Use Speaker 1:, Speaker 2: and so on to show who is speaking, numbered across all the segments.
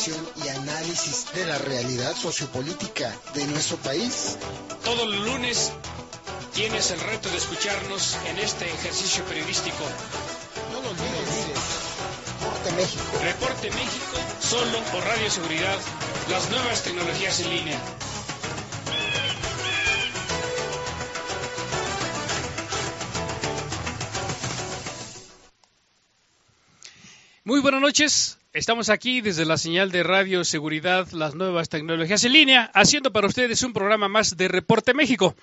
Speaker 1: reflexión y análisis de la realidad sociopolítica de nuestro país.
Speaker 2: Todos los lunes tienes el reto de escucharnos en este ejercicio periodístico.
Speaker 1: No lo olvides. Reporte México.
Speaker 2: Reporte México, solo por Radio Seguridad, las nuevas tecnologías en línea. Muy buenas noches, estamos aquí desde la señal de Radio Seguridad, las nuevas tecnologías en línea, haciendo para ustedes un programa más de Reporte México.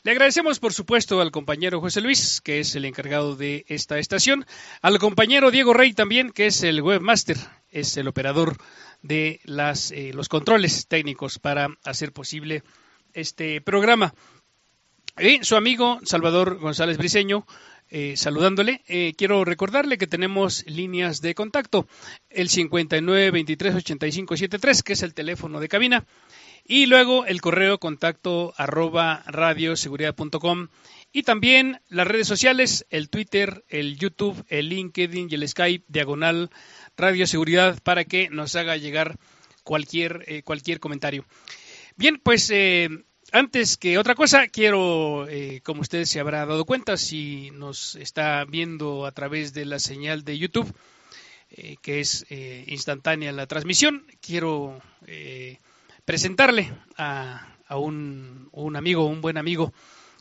Speaker 2: Le agradecemos, por supuesto, al compañero José Luis, que es el encargado de esta estación, al compañero Diego Rey también, que es el webmaster, es el operador de los controles técnicos para hacer posible este programa. Y su amigo Salvador González Briceño, saludándole. Quiero recordarle que tenemos líneas de contacto, el 5923-8573, que es el teléfono de cabina, y luego el correo contacto @radioseguridad.com, y también las redes sociales, el Twitter, el YouTube, el LinkedIn y el Skype, / Radio Seguridad, para que nos haga llegar cualquier comentario. Bien, pues antes que otra cosa, quiero, como usted se habrá dado cuenta, si nos está viendo a través de la señal de YouTube, que es instantánea la transmisión, quiero presentarle a un amigo, un buen amigo,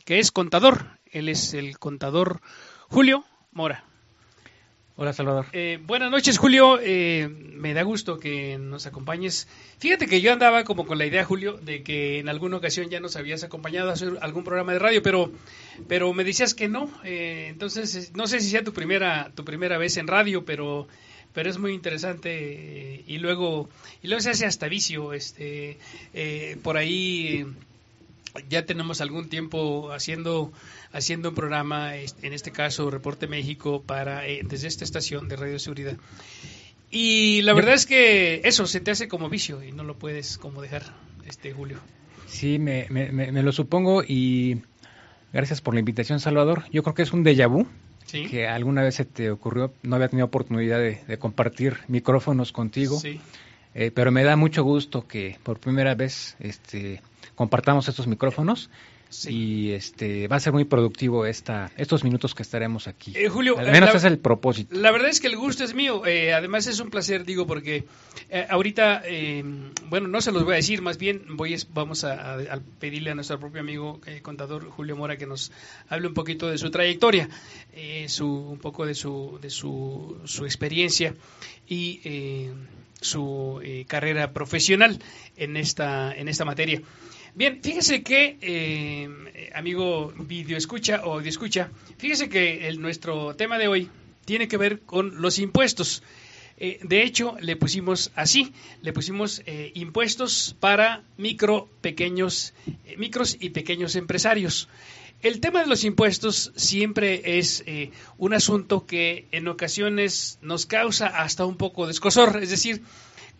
Speaker 2: que es contador. Él es el contador Julio Mora.
Speaker 3: Hola, Salvador.
Speaker 2: Buenas noches, Julio. Me da gusto que nos acompañes. Fíjate que yo andaba como con la idea, Julio, de que en alguna ocasión ya nos habías acompañado a hacer algún programa de radio, pero me decías que no. Entonces, no sé si sea tu primera vez en radio, pero es muy interesante, y luego se hace hasta vicio. Por ahí ya tenemos algún tiempo haciendo un programa, en este caso Reporte México, desde esta estación de Radio Seguridad. Y la verdad es que eso se te hace como vicio y no lo puedes como dejar, Julio.
Speaker 3: Sí, me lo supongo, y gracias por la invitación, Salvador. Yo creo que es un déjà vu. ¿Sí? Que alguna vez se te ocurrió. No había tenido oportunidad de compartir micrófonos contigo. Sí. Pero me da mucho gusto que por primera vez compartamos estos micrófonos. Sí. Y va a ser muy productivo estos minutos que estaremos aquí.
Speaker 2: Julio,
Speaker 3: al menos es el propósito.
Speaker 2: La verdad es que el gusto es mío. Además es un placer, porque ahorita, no se los voy a decir, más bien vamos a pedirle a nuestro propio amigo contador Julio Mora que nos hable un poquito de su trayectoria, un poco de su experiencia y su carrera profesional en esta materia. Bien, fíjese que, amigo video escucha o audio escucha, fíjese que nuestro tema de hoy tiene que ver con los impuestos. De hecho, le pusimos impuestos para micros y pequeños empresarios. El tema de los impuestos siempre es un asunto que en ocasiones nos causa hasta un poco de escozor, es decir,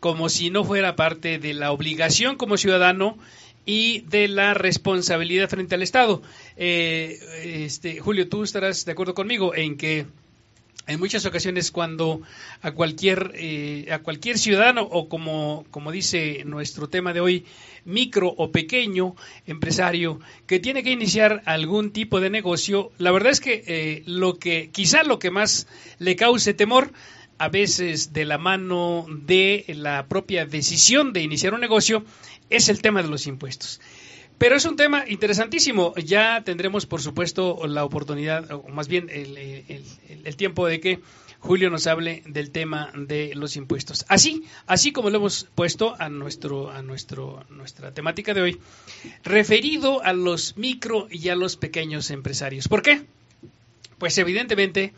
Speaker 2: como si no fuera parte de la obligación como ciudadano y de la responsabilidad frente al Estado. Julio, tú estarás de acuerdo conmigo en que en muchas ocasiones cuando a cualquier ciudadano, o como dice nuestro tema de hoy, micro o pequeño empresario que tiene que iniciar algún tipo de negocio, la verdad es que lo que más le cause temor, a veces de la mano de la propia decisión de iniciar un negocio, es el tema de los impuestos. Pero es un tema interesantísimo. Ya tendremos, por supuesto, la oportunidad, o más bien el tiempo de que Julio nos hable del tema de los impuestos. Así como lo hemos puesto a nuestra temática de hoy, referido a los micro y a los pequeños empresarios. ¿Por qué? Pues evidentemente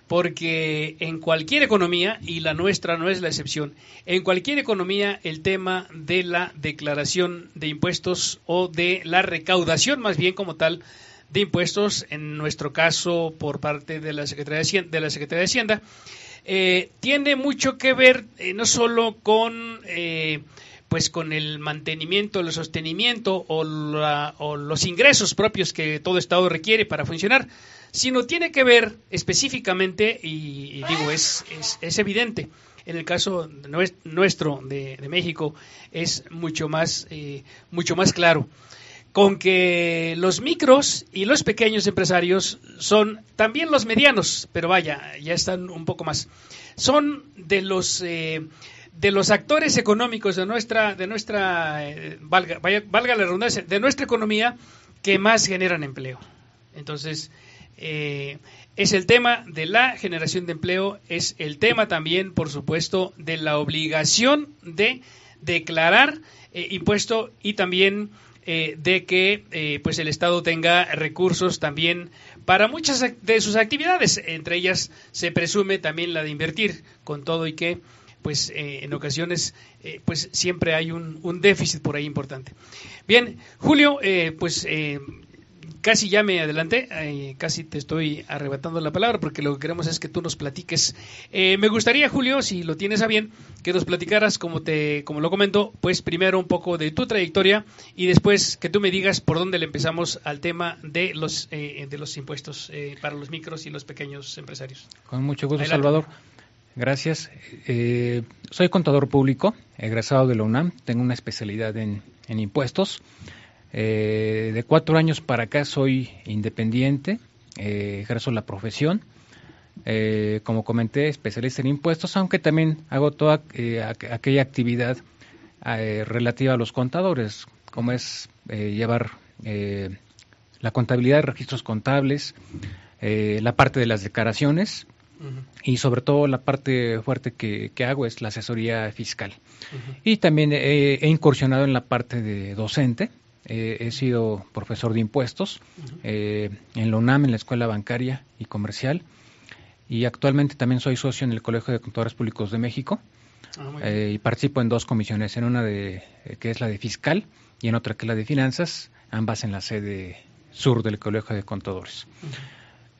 Speaker 2: porque en cualquier economía, y la nuestra no es la excepción, en cualquier economía el tema de la declaración de impuestos, o de la recaudación más bien como tal de impuestos, en nuestro caso por parte de la Secretaría de Hacienda, tiene mucho que ver no solo con con el mantenimiento, el sostenimiento o los ingresos propios que todo Estado requiere para funcionar, sino tiene que ver específicamente, y digo, es evidente, En el caso nuestro de México es mucho más claro, con que los micros y los pequeños empresarios son también los medianos, pero vaya, ya están un poco más. Son de los actores económicos de nuestra valga la redundancia, de nuestra economía que más generan empleo. Entonces, es el tema de la generación de empleo, es el tema también, por supuesto, de la obligación de declarar impuesto y también de que pues el Estado tenga recursos también para muchas de sus actividades. Entre ellas se presume también la de invertir, con todo y que pues en ocasiones pues siempre hay un déficit por ahí importante. Bien, Julio, casi ya me adelanté, casi te estoy arrebatando la palabra porque lo que queremos es que tú nos platiques. Me gustaría, Julio, si lo tienes a bien, que nos platicaras, como lo comento, pues primero un poco de tu trayectoria y después que tú me digas por dónde le empezamos al tema de los impuestos para los micros y los pequeños empresarios.
Speaker 3: Con mucho gusto,
Speaker 2: Adelante.
Speaker 3: Salvador. Gracias. Soy contador público, egresado de la UNAM, tengo una especialidad en impuestos. De 4 años para acá soy independiente, ejerzo la profesión, como comenté, especialista en impuestos, aunque también hago toda aquella actividad relativa a los contadores, como es llevar la contabilidad, registros contables, la parte de las declaraciones. Uh-huh. Y sobre todo la parte fuerte que hago es la asesoría fiscal. Uh-huh. Y también he incursionado en la parte de docente. He sido profesor de impuestos uh-huh. En la UNAM, en la Escuela Bancaria y Comercial. Y actualmente también soy socio en el Colegio de Contadores Públicos de México. Y participo en 2 comisiones, en una que es la de fiscal y en otra que es la de finanzas, ambas en la sede sur del Colegio de Contadores. Uh-huh.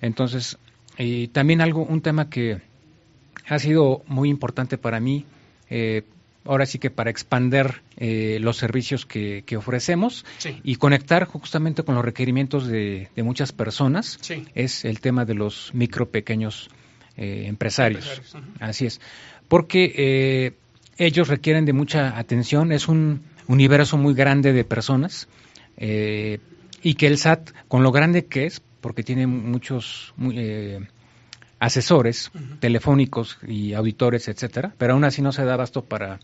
Speaker 3: Entonces, y también un tema que ha sido muy importante para mí, ahora sí que para expander los servicios que ofrecemos sí. y conectar justamente con los requerimientos de muchas personas, sí. es el tema de los pequeños empresarios. Uh-huh. Así es, porque ellos requieren de mucha atención, es un universo muy grande de personas y que el SAT, con lo grande que es, porque tiene muchos asesores uh-huh. telefónicos y auditores, etcétera, pero aún así no se da abasto para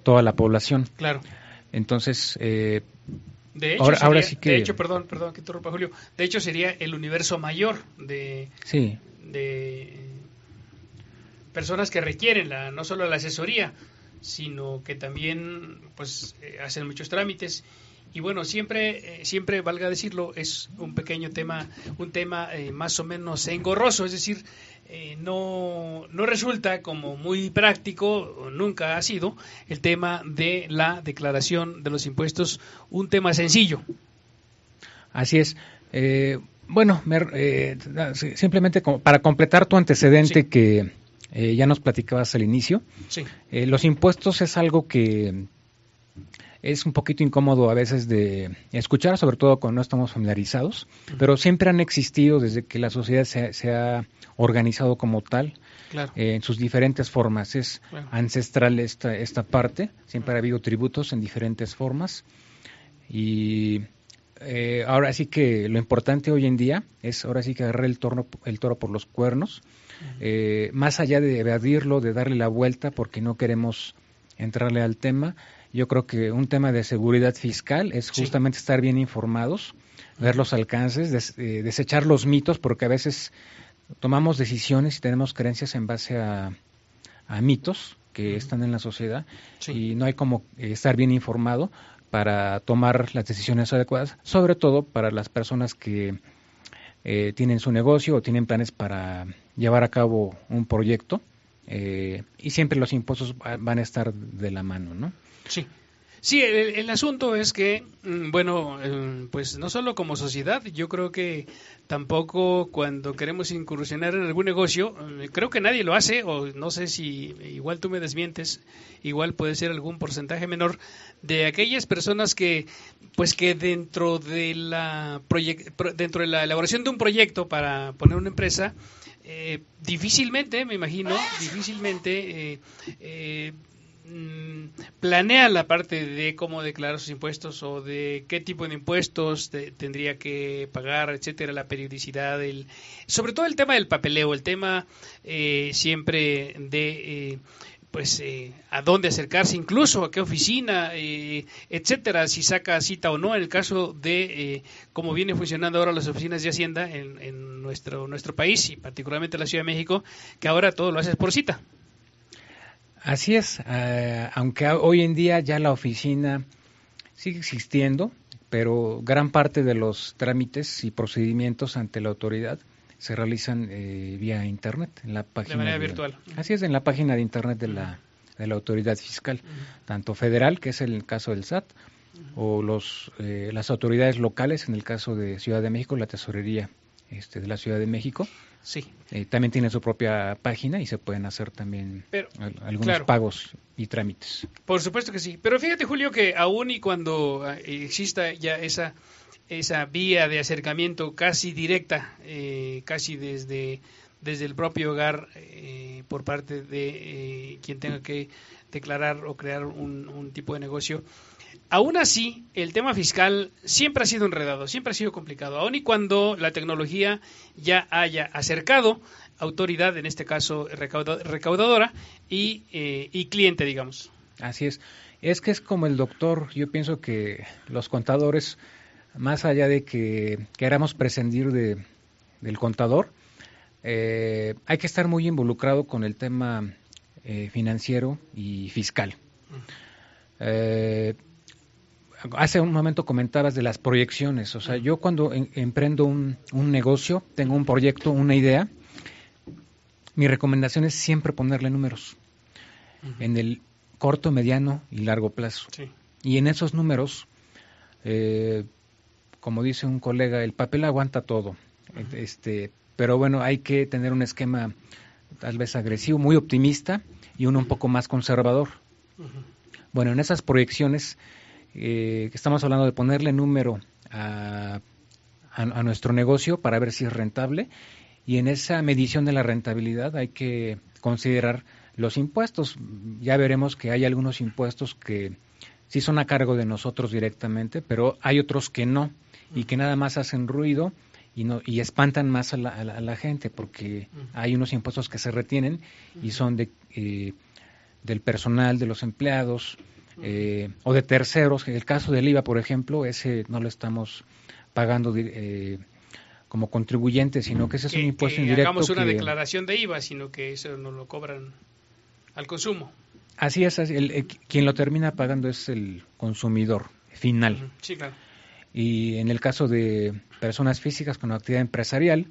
Speaker 3: toda la población.
Speaker 2: Claro.
Speaker 3: Entonces,
Speaker 2: de hecho,
Speaker 3: ahora sí que...
Speaker 2: De hecho, perdón que interrumpa, Julio, de hecho sería el universo mayor de personas que requieren no solo la asesoría, sino que también pues hacen muchos trámites. Y bueno, siempre valga decirlo, es un pequeño tema, un tema más o menos engorroso, es decir, no resulta como muy práctico, nunca ha sido el tema de la declaración de los impuestos un tema sencillo.
Speaker 3: Así es. Simplemente para completar tu antecedente sí. que ya nos platicabas al inicio, sí. Los impuestos es algo que es un poquito incómodo a veces de escuchar, sobre todo cuando no estamos familiarizados, pero siempre han existido desde que la sociedad se ha organizado como tal, claro. En sus diferentes formas. Es claro. ancestral esta parte, siempre ha habido tributos en diferentes formas y ahora sí que lo importante hoy en día es ahora sí que agarrar el toro por los cuernos, más allá de evadirlo, de darle la vuelta porque no queremos entrarle al tema. Yo creo que un tema de seguridad fiscal es justamente estar bien informados, ver los alcances, desechar los mitos, porque a veces tomamos decisiones y tenemos creencias en base a mitos que están en la sociedad y no hay como estar bien informado para tomar las decisiones adecuadas, sobre todo para las personas que tienen su negocio o tienen planes para llevar a cabo un proyecto y siempre los impuestos van a estar de la mano, ¿no?
Speaker 2: Sí, el asunto es que, bueno, pues no solo como sociedad, yo creo que tampoco cuando queremos incursionar en algún negocio, creo que nadie lo hace, o no sé si igual tú me desmientes, igual puede ser algún porcentaje menor de aquellas personas que, pues que dentro de la elaboración de un proyecto para poner una empresa, difícilmente, me imagino, planea la parte de cómo declarar sus impuestos o de qué tipo de impuestos tendría que pagar, etcétera, la periodicidad, sobre todo el tema del papeleo, el tema siempre de a dónde acercarse, incluso a qué oficina, etcétera, si saca cita o no, en el caso de cómo viene funcionando ahora las oficinas de Hacienda en nuestro país y particularmente en la Ciudad de México, que ahora todo lo haces por cita.
Speaker 3: Así es, aunque hoy en día ya la oficina sigue existiendo, pero gran parte de los trámites y procedimientos ante la autoridad se realizan vía internet, en la página
Speaker 2: de manera virtual.
Speaker 3: Así es, en la página de internet de la autoridad fiscal, tanto federal, que es el caso del SAT, o las autoridades locales, en el caso de Ciudad de México, la tesorería de la Ciudad de México.
Speaker 2: Sí.
Speaker 3: También tiene su propia página y se pueden hacer también algunos pagos y trámites.
Speaker 2: Por supuesto que sí. Pero fíjate, Julio, que aún y cuando exista ya esa vía de acercamiento casi directa, casi desde el propio hogar, por parte de quien tenga que declarar o crear un tipo de negocio, aún así, el tema fiscal siempre ha sido enredado, siempre ha sido complicado, aun y cuando la tecnología ya haya acercado autoridad, en este caso recaudadora, y cliente, digamos.
Speaker 3: Así es. Es que es como el doctor. Yo pienso que los contadores, más allá de que queramos prescindir del contador, hay que estar muy involucrado con el tema financiero y fiscal. Hace un momento comentabas de las proyecciones. O sea, yo cuando emprendo un negocio, tengo un proyecto, una idea, mi recomendación es siempre ponerle números en el corto, mediano y largo plazo.
Speaker 2: Sí.
Speaker 3: Y en esos números, como dice un colega, el papel aguanta todo. Pero bueno, hay que tener un esquema tal vez agresivo, muy optimista, y uno un poco más conservador. Bueno, en esas proyecciones que estamos hablando de ponerle número a nuestro negocio para ver si es rentable, y en esa medición de la rentabilidad hay que considerar los impuestos. Ya veremos que hay algunos impuestos que sí son a cargo de nosotros directamente, pero hay otros que no, y que nada más hacen ruido y espantan más a la gente, porque hay unos impuestos que se retienen y son del personal, de los empleados, o de terceros. En el caso del IVA, por ejemplo, ese no lo estamos pagando como contribuyente, sino que ese es un impuesto indirecto.
Speaker 2: Hagamos una declaración de IVA, sino que eso nos lo cobran al consumo.
Speaker 3: Así es, quien lo termina pagando es el consumidor final.
Speaker 2: Sí, claro.
Speaker 3: Y en el caso de personas físicas con actividad empresarial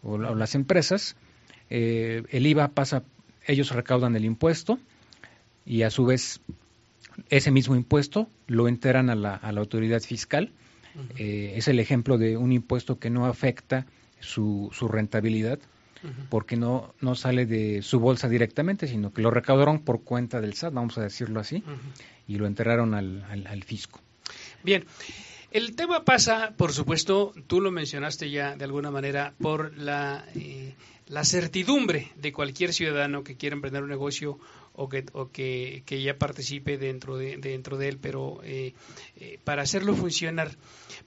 Speaker 3: o las empresas, el IVA pasa, ellos recaudan el impuesto y a su vez ese mismo impuesto lo enteran a la autoridad fiscal. Es el ejemplo de un impuesto que no afecta su rentabilidad, porque no sale de su bolsa directamente, sino que lo recaudaron por cuenta del SAT, vamos a decirlo así, y lo enteraron al fisco.
Speaker 2: Bien. El tema pasa, por supuesto, tú lo mencionaste ya de alguna manera, por la certidumbre de cualquier ciudadano que quiera emprender un negocio o que ya participe dentro de él, pero para hacerlo funcionar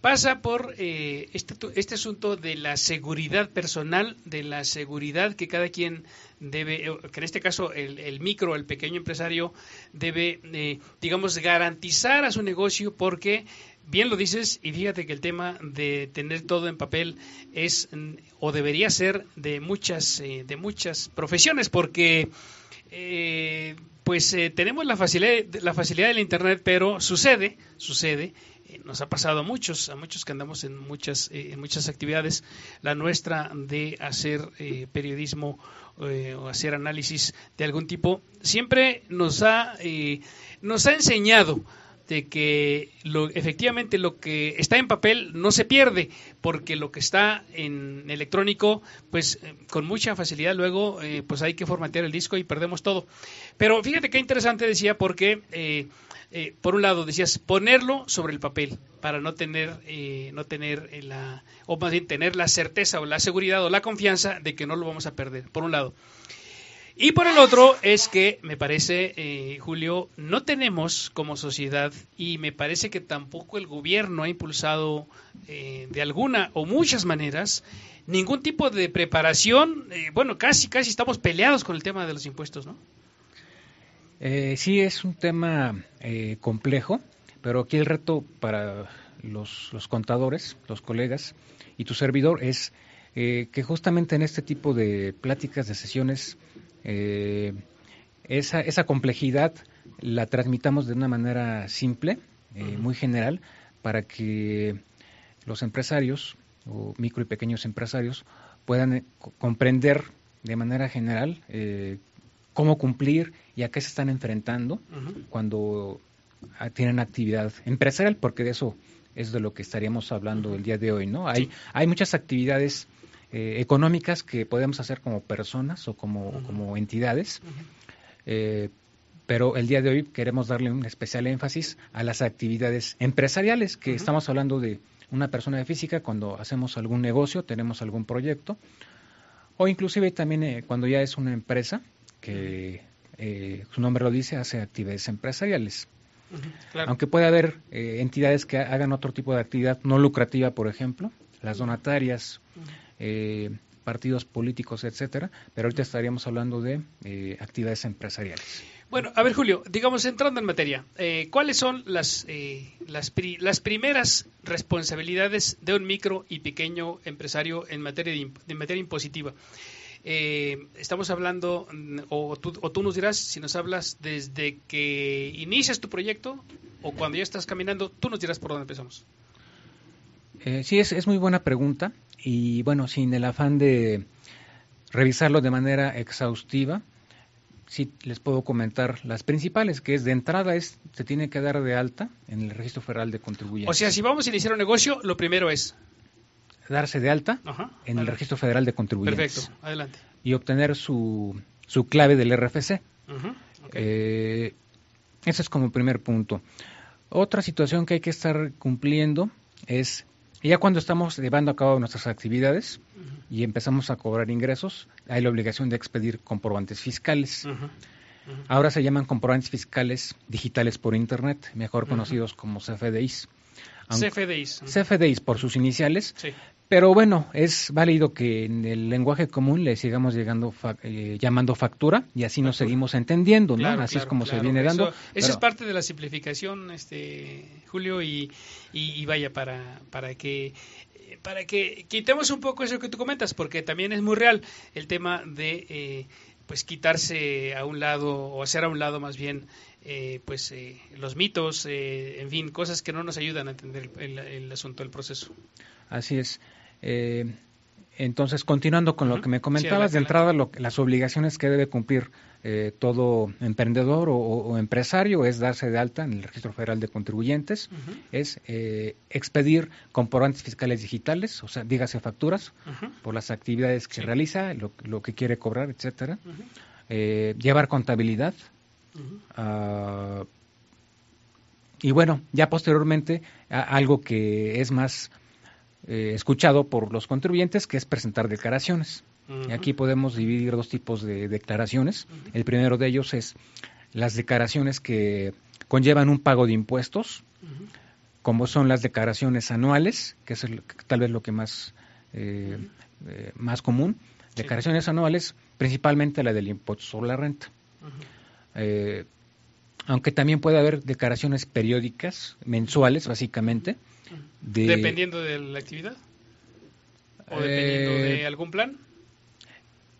Speaker 2: pasa por este asunto de la seguridad personal, de la seguridad que cada quien debe, que en este caso el micro, el pequeño empresario debe, digamos, garantizar a su negocio, porque bien lo dices, y fíjate que el tema de tener todo en papel es o debería ser de muchas profesiones, porque tenemos la facilidad del internet, pero sucede, nos ha pasado a muchos que andamos en muchas actividades, la nuestra de hacer periodismo o hacer análisis de algún tipo, siempre nos ha enseñado de que efectivamente lo que está en papel no se pierde, porque lo que está en electrónico, pues con mucha facilidad luego pues hay que formatear el disco y perdemos todo. Pero fíjate qué interesante decía, porque por un lado decías ponerlo sobre el papel para no tener o más bien tener la certeza o la seguridad o la confianza de que no lo vamos a perder, por un lado. Y por el otro es que me parece, Julio, no tenemos como sociedad, y me parece que tampoco el gobierno ha impulsado de alguna o muchas maneras ningún tipo de preparación. Bueno, casi estamos peleados con el tema de los impuestos, ¿no?
Speaker 3: Sí, es un tema complejo, pero aquí el reto para los contadores, los colegas y tu servidor es que justamente en este tipo de pláticas, de sesiones, esa complejidad la transmitamos de una manera simple, muy general, para que los empresarios o micro y pequeños empresarios puedan comprender de manera general cómo cumplir y a qué se están enfrentando cuando tienen actividad empresarial, porque de eso es de lo que estaríamos hablando el día de hoy, ¿no? Hay muchas actividades económicas que podemos hacer como personas o como entidades, pero el día de hoy queremos darle un especial énfasis a las actividades empresariales, que estamos hablando de una persona física cuando hacemos algún negocio, tenemos algún proyecto, o inclusive también cuando ya es una empresa que su nombre lo dice, hace actividades empresariales. Claro. Aunque puede haber entidades que hagan otro tipo de actividad no lucrativa, por ejemplo, las donatarias, partidos políticos, etcétera, pero ahorita estaríamos hablando de actividades empresariales.
Speaker 2: Bueno, a ver, Julio, digamos, entrando en materia, ¿cuáles son las primeras responsabilidades de un micro y pequeño empresario en materia impositiva? Estamos hablando, o tú nos dirás, si nos hablas desde que inicias tu proyecto o cuando ya estás caminando, tú nos dirás por dónde empezamos.
Speaker 3: Sí, es muy buena pregunta, y bueno, sin el afán de revisarlo de manera exhaustiva, sí les puedo comentar las principales, que es de entrada se tiene que dar de alta en el Registro Federal de Contribuyentes.
Speaker 2: O sea, si vamos a iniciar un negocio, lo primero es
Speaker 3: darse de alta en el Registro Federal de Contribuyentes.
Speaker 2: Perfecto, adelante.
Speaker 3: Y obtener su clave del RFC.
Speaker 2: Okay.
Speaker 3: Ese es como primer punto. Otra situación que hay que estar cumpliendo es, ya cuando estamos llevando a cabo nuestras actividades y empezamos a cobrar ingresos, hay la obligación de expedir comprobantes fiscales. Ahora se llaman comprobantes fiscales digitales por Internet, mejor conocidos como CFDIs. CFDIs por sus iniciales, sí. Pero bueno, es válido que en el lenguaje común le sigamos llamando factura, y así nos seguimos entendiendo, ¿no?
Speaker 2: Claro,
Speaker 3: así
Speaker 2: claro,
Speaker 3: es como
Speaker 2: claro.
Speaker 3: se viene dando.
Speaker 2: Eso es parte de la simplificación, Julio, y vaya, para que quitemos un poco eso que tú comentas, porque también es muy real el tema de pues quitarse a un lado, o hacer a un lado más bien los mitos, en fin, cosas que no nos ayudan a entender el asunto del proceso.
Speaker 3: Así es. Entonces, continuando con lo que me comentabas, de entrada las obligaciones que debe cumplir todo emprendedor o empresario es darse de alta en el Registro Federal de Contribuyentes, es expedir comprobantes fiscales digitales, o sea, dígase facturas, por las actividades que realiza, lo que quiere cobrar, etcétera, llevar contabilidad, y bueno, ya posteriormente algo que es más escuchado por los contribuyentes, que es presentar declaraciones. Y aquí podemos dividir dos tipos de declaraciones. El primero de ellos es las declaraciones que conllevan un pago de impuestos, como son las declaraciones anuales, que es tal vez lo que más común. Declaraciones anuales, principalmente la del impuesto sobre la renta. Aunque también puede haber declaraciones periódicas, mensuales, básicamente.
Speaker 2: ¿Dependiendo de la actividad? ¿O dependiendo de algún plan?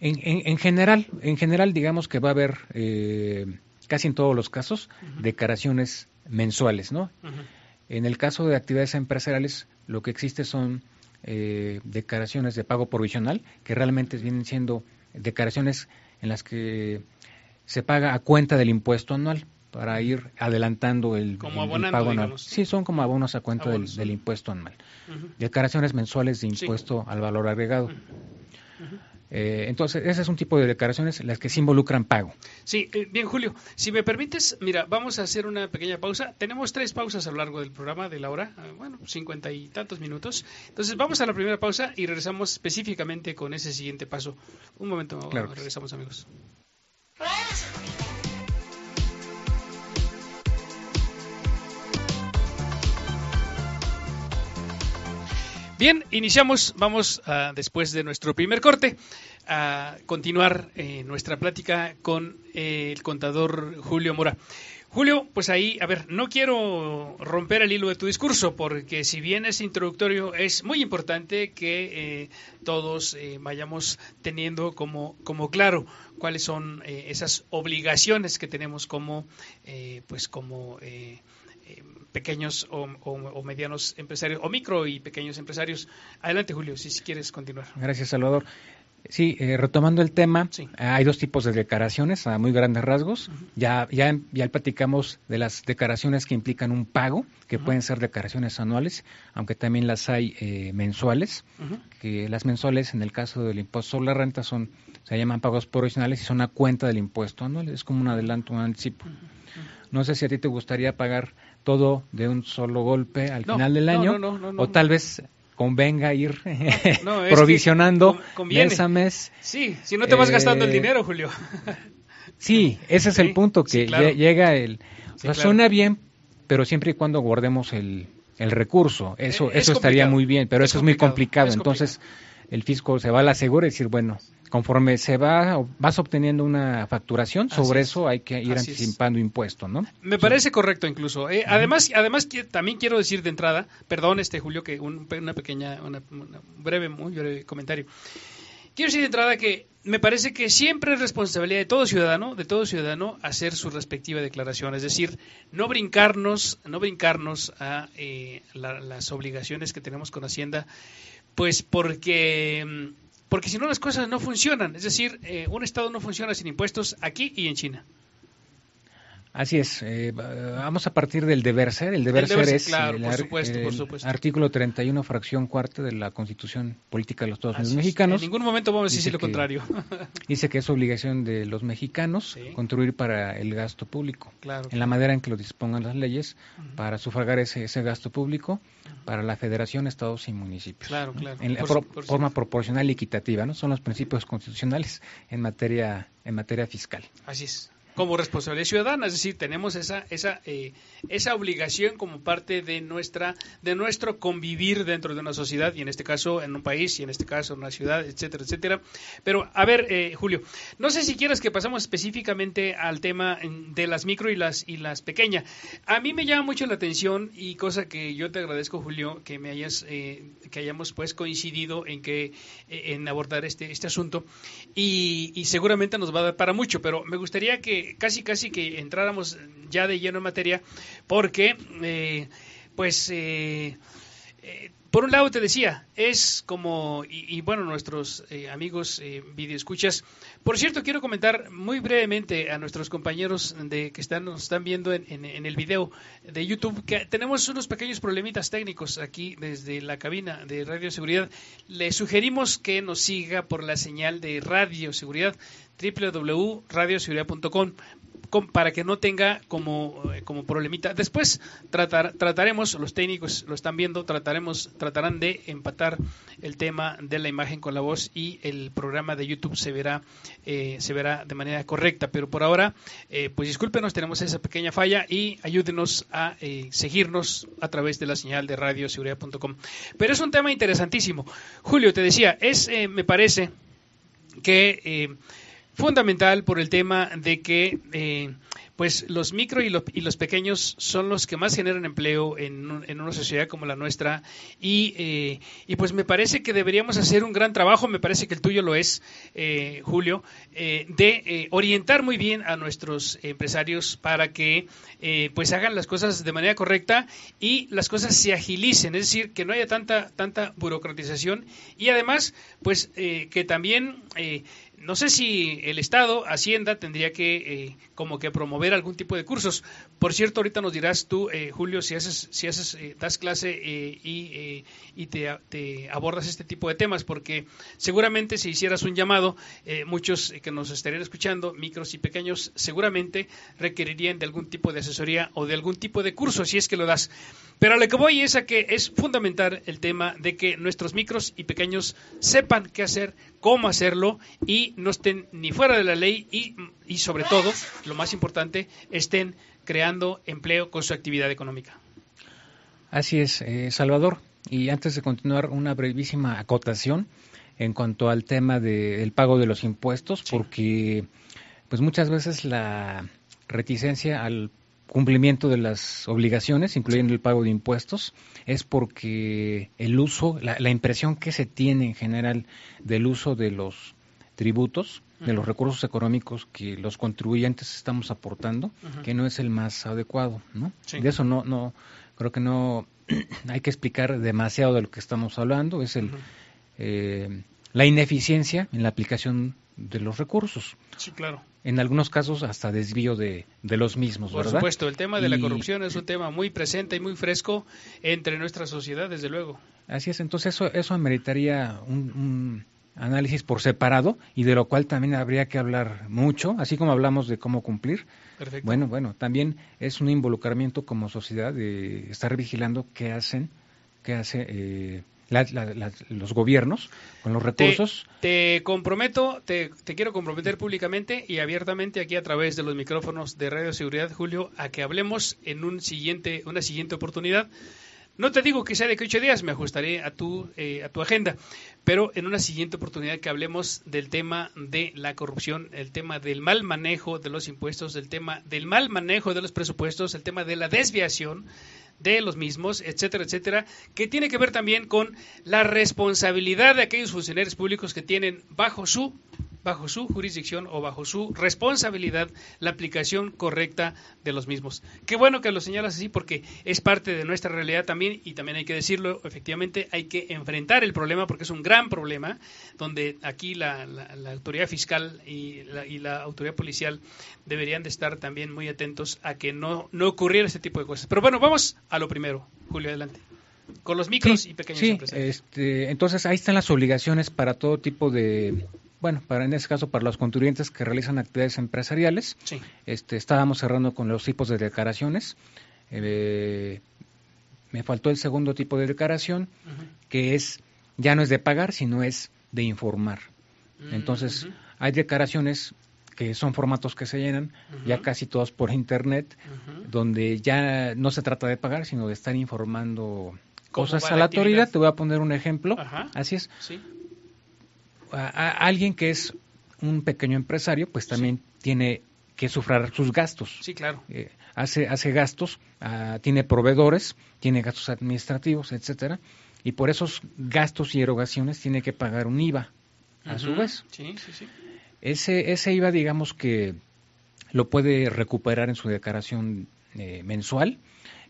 Speaker 3: En general, digamos que va a haber, casi en todos los casos, declaraciones mensuales, ¿no? En el caso de actividades empresariales, lo que existe son declaraciones de pago provisional, que realmente vienen siendo declaraciones en las que se paga a cuenta del impuesto anual. para ir adelantando el pago anual.
Speaker 2: Digamos.
Speaker 3: Sí, son como abonos a cuenta del impuesto anual. Declaraciones mensuales de impuesto al valor agregado. Entonces, ese es un tipo de declaraciones las que sí involucran pago.
Speaker 2: Sí, bien, Julio, si me permites, mira, vamos a hacer una pequeña pausa. Tenemos 3 pausas a lo largo del programa de la hora, 50 y tantos minutos. Entonces, vamos a la primera pausa y regresamos específicamente con ese siguiente paso. Un momento, claro, regresamos, amigos. Bien, iniciamos, vamos después de nuestro primer corte a continuar nuestra plática con el contador Julio Mora. Julio, pues ahí, a ver, no quiero romper el hilo de tu discurso, porque si bien es introductorio, es muy importante que todos vayamos teniendo como claro cuáles son esas obligaciones que tenemos como pequeños o medianos empresarios, o micro y pequeños empresarios. Adelante, Julio, si quieres continuar.
Speaker 3: Gracias, Salvador. Sí, retomando el tema, sí. Hay 2 tipos de declaraciones a muy grandes rasgos. Ya platicamos de las declaraciones que implican un pago, que pueden ser declaraciones anuales, aunque también las hay mensuales, que las mensuales, en el caso del impuesto sobre la renta, se llaman pagos provisionales y son a cuenta del impuesto anual, es como un adelanto, un anticipo. No sé si a ti te gustaría pagar todo de un solo golpe al final del año, o tal vez convenga ir provisionando mes a mes.
Speaker 2: Sí, si no te vas gastando el dinero, Julio.
Speaker 3: Sí, ese es el punto, que claro. Llega claro. Suena bien, pero siempre y cuando guardemos el recurso, eso estaría muy bien, pero eso es muy complicado. Entonces, el fisco se va a la segura y decir, bueno, conforme vas obteniendo una facturación, sobre eso hay que ir anticipando impuessto, ¿no?
Speaker 2: Me parece correcto incluso. Además también quiero decir de entrada, perdón, Julio, que un muy breve comentario. Quiero decir de entrada que me parece que siempre es responsabilidad de todo ciudadano hacer su respectiva declaración, es decir, no brincarnos a las obligaciones que tenemos con Hacienda, pues porque si no las cosas no funcionan, es decir, un Estado no funciona sin impuestos aquí y en China.
Speaker 3: Así es, vamos a partir del deber ser. El deber ser es
Speaker 2: claro, por supuesto.
Speaker 3: Artículo 31, fracción cuarta de la Constitución Política de los Estados Unidos Mexicanos.
Speaker 2: En ningún momento vamos a decir lo contrario.
Speaker 3: Dice que es obligación de los mexicanos contribuir para el gasto público, en la manera en que lo dispongan las leyes, para sufragar ese gasto público para la Federación, estados y municipios.
Speaker 2: Claro.
Speaker 3: En forma proporcional y equitativa, ¿no? Son los principios constitucionales en materia fiscal.
Speaker 2: Así es. Como responsabilidad ciudadana, es decir, tenemos esa obligación como parte de nuestro convivir dentro de una sociedad, y en este caso en un país, y en este caso en una ciudad, etcétera, etcétera. Pero, a ver, Julio, no sé si quieres que pasemos específicamente al tema de las micro y las pequeñas. A mí me llama mucho la atención, y cosa que yo te agradezco, Julio, que que hayamos pues coincidido en abordar este asunto, y seguramente nos va a dar para mucho, pero me gustaría que casi que entráramos ya de lleno en materia, porque por un lado te decía, es como, y bueno, nuestros amigos videoescuchas, por cierto, quiero comentar muy brevemente a nuestros compañeros que nos están viendo en el video de YouTube, que tenemos unos pequeños problemitas técnicos aquí desde la cabina de Radio Seguridad. Le sugerimos que nos siga por la señal de Radio Seguridad, www.radioseguridad.com, para que no tenga como problemita. Después trataremos, los técnicos lo están viendo, tratarán de empatar el tema de la imagen con la voz, y el programa de YouTube se verá de manera correcta. Pero por ahora, pues discúlpenos, tenemos esa pequeña falla, y ayúdenos a seguirnos a través de la señal de radioseguridad.com. Pero es un tema interesantísimo. Julio, te decía, me parece que fundamental por el tema de que pues los micro y los pequeños son los que más generan empleo en una sociedad como la nuestra, y pues me parece que deberíamos hacer un gran trabajo, me parece que el tuyo lo es, Julio, de orientar muy bien a nuestros empresarios para que pues hagan las cosas de manera correcta y las cosas se agilicen, es decir, que no haya tanta burocratización, y además pues que también no sé si el Estado, Hacienda, tendría que como que promover algún tipo de cursos. Por cierto, ahorita nos dirás tú, Julio, si das clase y te abordas este tipo de temas, porque seguramente si hicieras un llamado, muchos que nos estarían escuchando, micros y pequeños, seguramente requerirían de algún tipo de asesoría o de algún tipo de curso, si es que lo das. Pero a lo que voy es a que es fundamental el tema de que nuestros micros y pequeños sepan qué hacer, cómo hacerlo y no estén ni fuera de la ley y sobre todo, lo más importante, estén creando empleo con su actividad económica.
Speaker 3: Así es, Salvador. Y antes de continuar, una brevísima acotación en cuanto al tema del pago de los impuestos, sí. Porque pues muchas veces la reticencia al cumplimiento de las obligaciones, incluyendo el pago de impuestos, es porque el uso, la impresión que se tiene en general del uso de los tributos, de los recursos económicos que los contribuyentes estamos aportando, que no es el más adecuado, ¿no? Sí. De eso no creo que no hay que explicar demasiado de lo que estamos hablando, es la ineficiencia en la aplicación de los recursos.
Speaker 2: Sí, claro.
Speaker 3: En algunos casos hasta desvío de los mismos, ¿verdad?
Speaker 2: Por supuesto, el tema de la corrupción es un tema muy presente y muy fresco entre nuestra sociedad, desde luego.
Speaker 3: Así es, entonces eso ameritaría un análisis por separado y de lo cual también habría que hablar mucho, así como hablamos de cómo cumplir.
Speaker 2: Perfecto.
Speaker 3: Bueno, también es un involucramiento como sociedad de estar vigilando qué hace los gobiernos con los recursos.
Speaker 2: Te quiero comprometer públicamente y abiertamente aquí a través de los micrófonos de Radio Seguridad, Julio, a que hablemos en una siguiente oportunidad. No te digo que sea de 8 días, me ajustaré a tu agenda, pero en una siguiente oportunidad que hablemos del tema de la corrupción, el tema del mal manejo de los impuestos, el tema del mal manejo de los presupuestos, el tema de la desviación de los mismos, etcétera, etcétera, que tiene que ver también con la responsabilidad de aquellos funcionarios públicos que tienen bajo su jurisdicción o bajo su responsabilidad la aplicación correcta de los mismos. Qué bueno que lo señalas así porque es parte de nuestra realidad también y también hay que decirlo, efectivamente hay que enfrentar el problema porque es un gran problema donde aquí la autoridad fiscal y la autoridad policial deberían de estar también muy atentos a que no ocurriera este tipo de cosas. Pero bueno, vamos a lo primero. Julio, adelante. Con los micros y pequeños empresarios.
Speaker 3: Entonces ahí están las obligaciones para todo tipo de... Bueno, en este caso, para los contribuyentes que realizan actividades empresariales, sí. Estábamos cerrando con los tipos de declaraciones. Me faltó el segundo tipo de declaración, que ya no es de pagar, sino es de informar. Entonces, hay declaraciones que son formatos que se llenan, ya casi todos por internet, donde ya no se trata de pagar, sino de estar informando cosas a la autoridad. Te voy a poner un ejemplo. Así es. Sí. A alguien que es un pequeño empresario, pues también tiene que sufragar sus gastos.
Speaker 2: Sí, claro.
Speaker 3: Hace gastos, tiene proveedores, tiene gastos administrativos, etcétera, y por esos gastos y erogaciones tiene que pagar un IVA a su vez.
Speaker 2: Sí, sí, sí.
Speaker 3: Ese IVA, digamos que lo puede recuperar en su declaración mensual.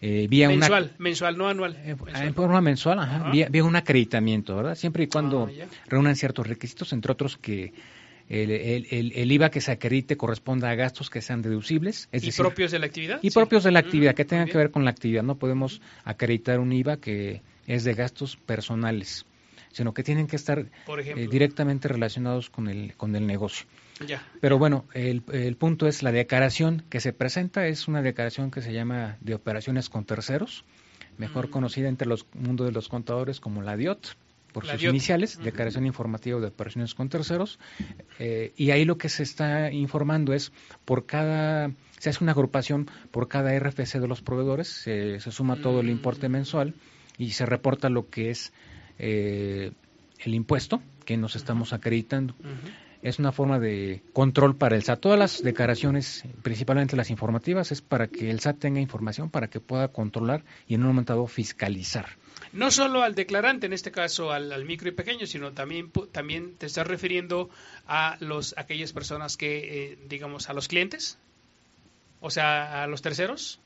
Speaker 2: Mensual, no anual.
Speaker 3: En forma mensual, vía un acreditamiento, ¿verdad? Siempre y cuando reúnan ciertos requisitos, entre otros que el IVA que se acredite corresponda a gastos que sean deducibles. Es decir,
Speaker 2: propios de la actividad.
Speaker 3: Y propios de la actividad, que tengan que ver con la actividad. No podemos acreditar un IVA que es de gastos personales, sino que tienen que estar directamente relacionados con el negocio.
Speaker 2: Ya.
Speaker 3: Pero bueno, el punto es la declaración que se presenta, es una declaración que se llama de operaciones con terceros, mejor conocida entre los mundos de los contadores como la DIOT, por sus iniciales, Declaración Informativa de Operaciones con Terceros, y ahí lo que se está informando es se hace una agrupación por cada RFC de los proveedores, se suma todo el importe mensual y se reporta lo que es el impuesto que nos estamos acreditando. Es una forma de control para el SAT. Todas las declaraciones, principalmente las informativas, es para que el SAT tenga información, para que pueda controlar y en un momento dado fiscalizar.
Speaker 2: No solo al declarante, en este caso al micro y pequeño, sino también te estás refiriendo a aquellas personas que, digamos, a los clientes, o sea, a los terceros.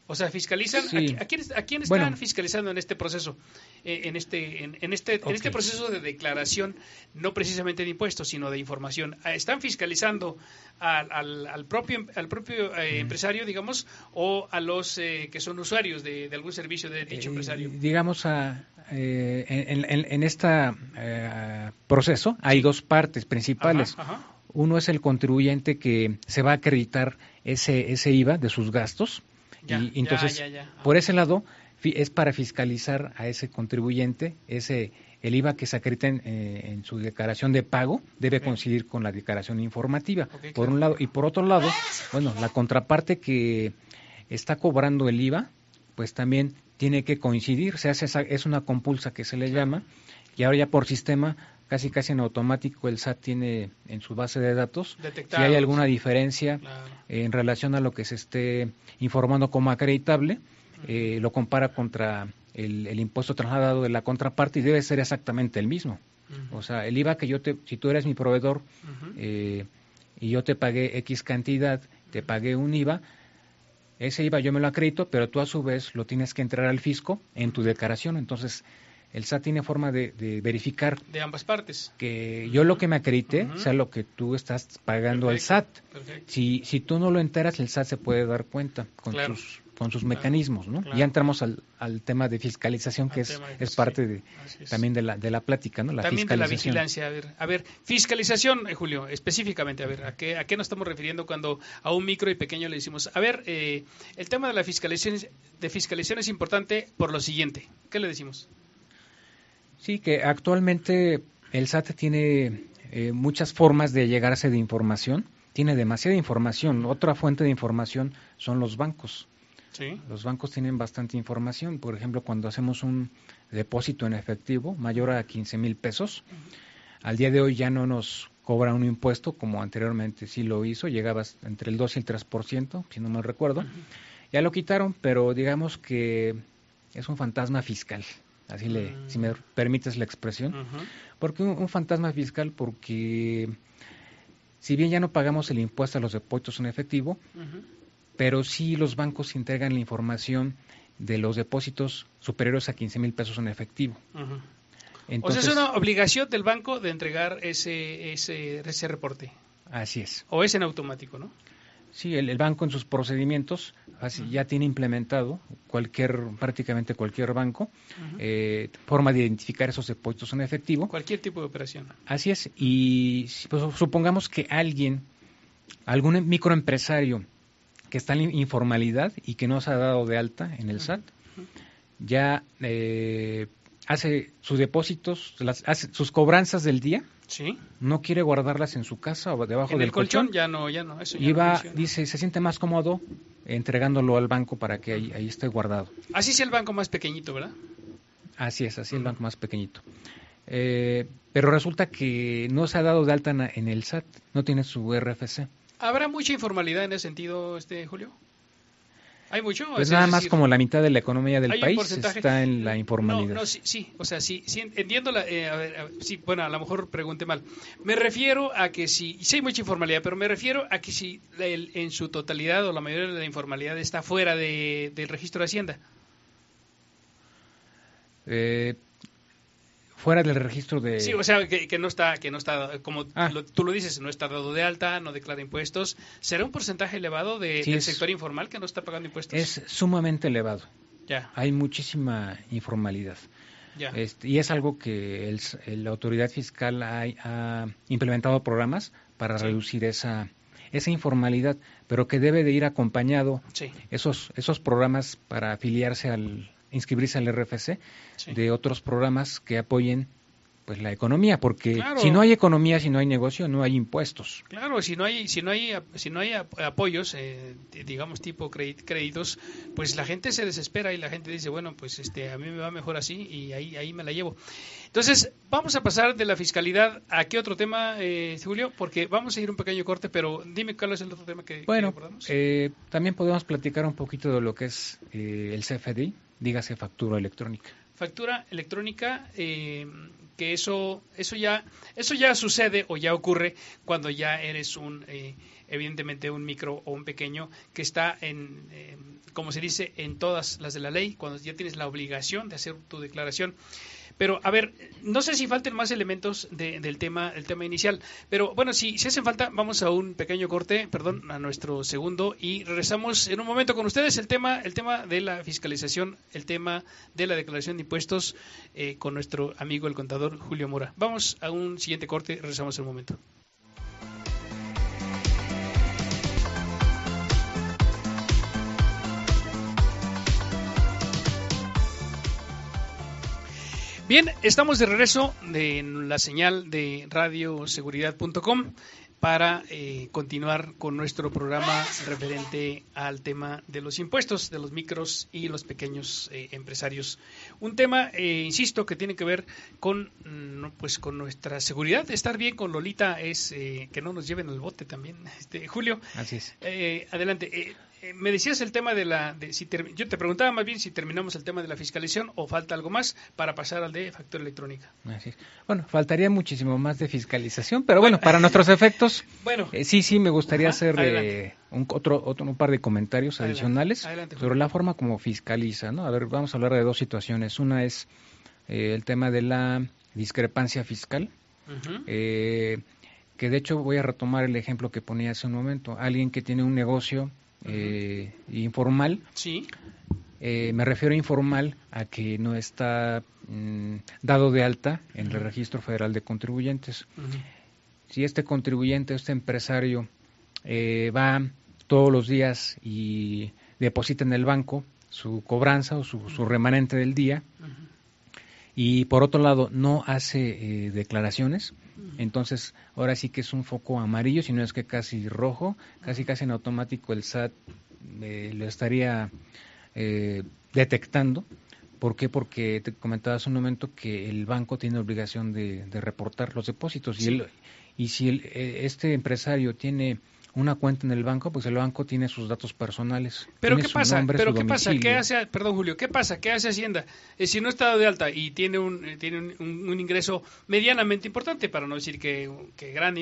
Speaker 2: O sea, fiscalizan.
Speaker 3: Sí.
Speaker 2: ¿A quién están fiscalizando en este proceso? En este proceso de declaración, no precisamente de impuestos, sino de información. ¿Están fiscalizando al propio empresario, digamos, o a los que son usuarios de algún servicio de dicho empresario?
Speaker 3: Digamos, en este proceso hay dos partes principales.
Speaker 2: Ajá.
Speaker 3: Uno es el contribuyente que se va a acreditar ese IVA de sus gastos. Y entonces, por ese lado, es para fiscalizar a ese contribuyente, el IVA que se acredita en su declaración de pago debe coincidir con la declaración informativa, por un lado. Y por otro lado, bueno, la contraparte que está cobrando el IVA, pues también tiene que coincidir, es una compulsa que se le llama, y ahora ya por sistema, casi en automático, el SAT tiene en su base de datos si hay alguna diferencia en relación a lo que se esté informando como acreditable, lo compara contra el impuesto trasladado de la contraparte y debe ser exactamente el mismo. O sea, el IVA que si tú eres mi proveedor y yo te pagué X cantidad, te pagué un IVA, ese IVA yo me lo acredito, pero tú a su vez lo tienes que entrar al fisco en tu declaración. Entonces, el SAT tiene forma de verificar
Speaker 2: de ambas partes
Speaker 3: que yo lo que me acredité sea lo que tú estás pagando al SAT. Si tú no lo enteras, el SAT se puede dar cuenta con sus mecanismos, ¿no? Ya entramos al tema de fiscalización, que es parte también de la plática, ¿no?
Speaker 2: También de la vigilancia. A ver, fiscalización, Julio, específicamente, a ver, ¿a qué nos estamos refiriendo cuando a un micro y pequeño le decimos? A ver, el tema de la fiscalización es importante por lo siguiente. ¿Qué le decimos?
Speaker 3: Sí, que actualmente el SAT tiene muchas formas de llegarse de información, tiene demasiada información. Otra fuente de información son los bancos. Sí. Los bancos tienen bastante información. Por ejemplo, cuando hacemos un depósito en efectivo mayor a 15,000 pesos, al día de hoy ya no nos cobra un impuesto como anteriormente sí lo hizo, llegaba entre el 2 y el 3%, si no mal recuerdo. Ya lo quitaron, pero digamos que es un fantasma fiscal. Así si me permites la expresión, porque un fantasma fiscal, porque si bien ya no pagamos el impuesto a los depósitos en efectivo, pero sí los bancos entregan la información de los depósitos superiores a 15,000 pesos en efectivo. Entonces,
Speaker 2: o sea, es una obligación del banco de entregar ese reporte.
Speaker 3: Así es.
Speaker 2: O es en automático, ¿no?
Speaker 3: Sí, el banco en sus procedimientos ya tiene implementado prácticamente cualquier banco forma de identificar esos depósitos en efectivo.
Speaker 2: Cualquier tipo de operación.
Speaker 3: Así es, y pues, supongamos que algún microempresario que está en informalidad y que no se ha dado de alta en el SAT, ya hace sus depósitos, hace sus cobranzas del día.
Speaker 2: Sí.
Speaker 3: No quiere guardarlas en su casa o debajo del colchón.
Speaker 2: Ya no, eso ya
Speaker 3: y
Speaker 2: no
Speaker 3: dice, se siente más cómodo entregándolo al banco para que ahí esté guardado.
Speaker 2: Así es el banco más pequeñito, ¿verdad?
Speaker 3: Así es, el banco más pequeñito. Pero resulta que no se ha dado de alta en el SAT, no tiene su RFC.
Speaker 2: ¿Habrá mucha informalidad en ese sentido, Julio? ¿Hay mucho?
Speaker 3: Pues nada más como la mitad de la economía del país está en la informalidad.
Speaker 2: No, sí, o sea, sí entiendo bueno, a lo mejor pregunté mal. Me refiero a que sí hay mucha informalidad, pero me refiero a que si en su totalidad o la mayoría de la informalidad está fuera del registro de Hacienda.
Speaker 3: Fuera del registro de...
Speaker 2: Sí, o sea, que no está como tú lo dices, no está dado de alta, no declara impuestos. ¿Será un porcentaje elevado del sector informal que no está pagando impuestos?
Speaker 3: Es sumamente elevado.
Speaker 2: Ya.
Speaker 3: Hay muchísima informalidad.
Speaker 2: Ya.
Speaker 3: Y es algo que la autoridad fiscal ha implementado programas para reducir esa informalidad, pero que debe de ir acompañado esos programas para inscribirse al RFC de otros programas que apoyen pues la economía, porque si no hay economía, si no hay negocio, no hay impuestos.
Speaker 2: Claro, si no hay apoyos, digamos tipo créditos, pues la gente se desespera y la gente dice, bueno, pues a mí me va mejor así y ahí me la llevo. Entonces, vamos a pasar de la fiscalidad a qué otro tema, Julio, porque vamos a ir un pequeño corte, pero dime cuál es el otro tema que abordamos.
Speaker 3: También podemos platicar un poquito de lo que es el CFDI, dígase factura electrónica.
Speaker 2: factura electrónica, que eso ya sucede o ya ocurre cuando ya eres evidentemente un micro o un pequeño que está como se dice, en todas las de la ley, cuando ya tienes la obligación de hacer tu declaración. Pero, a ver, no sé si falten más elementos del tema inicial, pero bueno, si hacen falta, vamos a un pequeño corte, a nuestro segundo, y regresamos en un momento con ustedes el tema de la fiscalización, el tema de la declaración de impuestos, con nuestro amigo el contador Julio Mora. Vamos a un siguiente corte, regresamos en un momento. Bien, estamos de regreso en la señal de radioseguridad.com para continuar con nuestro programa referente al tema de los impuestos de los micros y los pequeños empresarios. Un tema, insisto, que tiene que ver con nuestra seguridad. Estar bien con Lolita es que no nos lleven al bote también. Julio,
Speaker 3: así es.
Speaker 2: Adelante. Me decías el tema yo te preguntaba más bien si terminamos el tema de la fiscalización o falta algo más para pasar al de factura electrónica.
Speaker 3: Así es. Bueno, faltaría muchísimo más de fiscalización, pero bueno, para nuestros efectos, sí me gustaría hacer un par de comentarios adicionales sobre la forma como fiscaliza, ¿no? A ver, vamos a hablar de dos situaciones. Una es el tema de la discrepancia fiscal, que de hecho voy a retomar el ejemplo que ponía hace un momento. Alguien que tiene un negocio informal.
Speaker 2: Sí.
Speaker 3: Me refiero a informal a que no está dado de alta en el Registro Federal de Contribuyentes. Si este contribuyente, este empresario, va todos los días y deposita en el banco su cobranza o su remanente del día, y por otro lado no hace declaraciones, entonces ahora sí que es un foco amarillo, si no es que casi rojo, casi en automático el SAT lo estaría detectando. ¿Por qué? Porque te comentaba hace un momento que el banco tiene obligación de reportar los depósitos,
Speaker 2: sí.
Speaker 3: y si este empresario tiene una cuenta en el banco, pues el banco tiene sus datos personales.
Speaker 2: ¿Pero qué pasa? Julio, ¿qué pasa? ¿Qué hace Hacienda? Si no está dado de alta y tiene un ingreso medianamente importante, para no decir que gran